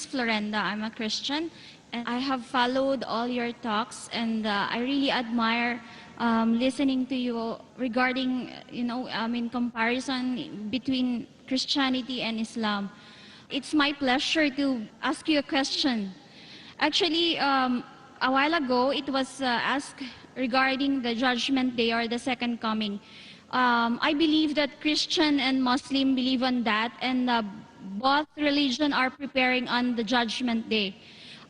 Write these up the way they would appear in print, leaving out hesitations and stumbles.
Florenda. I'm a Christian, and I have followed all your talks, and I really admire listening to you regarding, in comparison between Christianity and Islam. It's my pleasure to ask you a question. Actually, a while ago, it was asked regarding the Judgment Day or the Second Coming. I believe that Christian and Muslim believe on that, and both religion are preparing on the Judgment Day.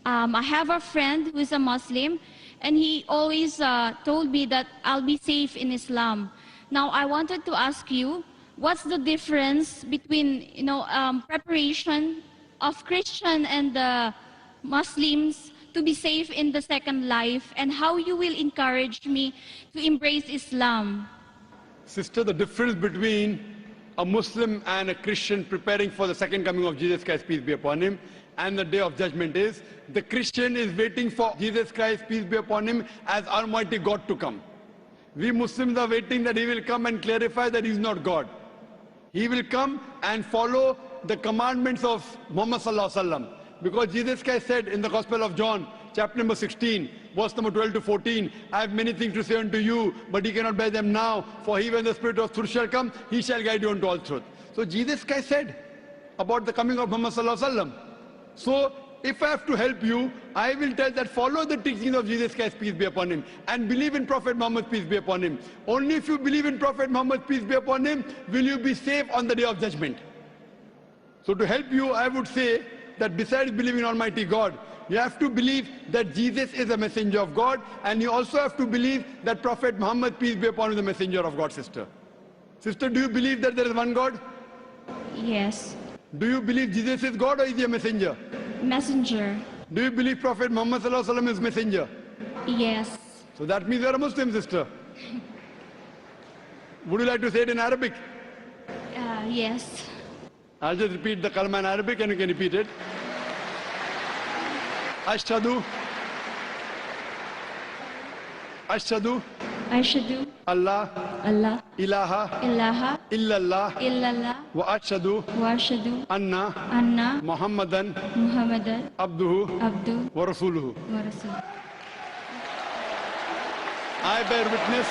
I have a friend who is a Muslim, and he always told me that I'll be safe in Islam. Now, I wanted to ask you, what's the difference between preparation of Christian and the Muslims to be safe in the second life, and how you will encourage me to embrace Islam? Sister, the difference between a Muslim and a Christian preparing for the second coming of Jesus Christ, peace be upon him, and the day of judgment is, the Christian is waiting for Jesus Christ, peace be upon him, as Almighty God to come. We Muslims are waiting that he will come and clarify that he is not God. He will come and follow the commandments of Muhammad Sallallahu Alaihi Wasallam. Because Jesus Christ said in the Gospel of John, chapter number 16, verse number 12 to 14, I have many things to say unto you, but ye cannot bear them now, for he, when the Spirit of truth shall come, he shall guide you unto all truth. So Jesus Christ said about the coming of Muhammad Sallallahu Alaihi Wasallam. So if I have to help you, I will tell that follow the teachings of Jesus Christ, peace be upon him, and believe in Prophet Muhammad, peace be upon him. Only if you believe in Prophet Muhammad, peace be upon him, will you be safe on the day of judgment. So to help you, I would say that besides believing in Almighty God, you have to believe that Jesus is a messenger of God, and you also have to believe that Prophet Muhammad, peace be upon him, is the messenger of God, sister. Sister, do you believe that there is one God? Yes. Do you believe Jesus is God, or is he a messenger? Messenger. Do you believe Prophet Muhammad Sallallahu Alaihi Wasallam is messenger? Yes. So that means you are a Muslim, sister. Would you like to say it in Arabic? Yes. I'll just repeat the kalma in Arabic and you can repeat it. Ashhadu. Ashhadu. Ashhadu. Allah. Allah. Ilaha. Ilaha. Illallah. Illallah. Wa ashhadu. Wa ashhadu. Anna. Anna. Muhammadan. Muhammadan. Abduhu. Abdu. Wa rasuluhu. Wa Rasul. I bear witness.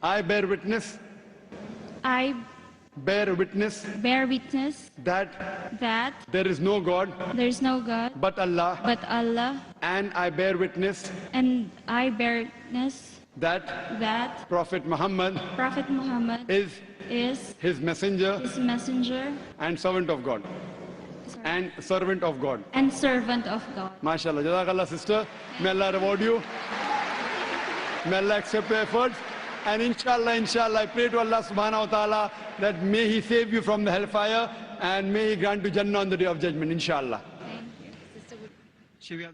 I bear witness. I Bear witness bear witness that that there is no God there is no God but Allah, but Allah, and I bear witness and I bear witness that that Prophet Muhammad Prophet Muhammad is is his messenger his messenger and servant of God. And servant of God. and servant of God. MashaAllah. Jazakallah, sister. May Allah reward you. May Allah accept your efforts. And inshallah, I pray to Allah subhanahu wa ta'ala that may he save you from the hellfire and may he grant you Jannah on the day of judgment, inshallah. Thank you. Sister,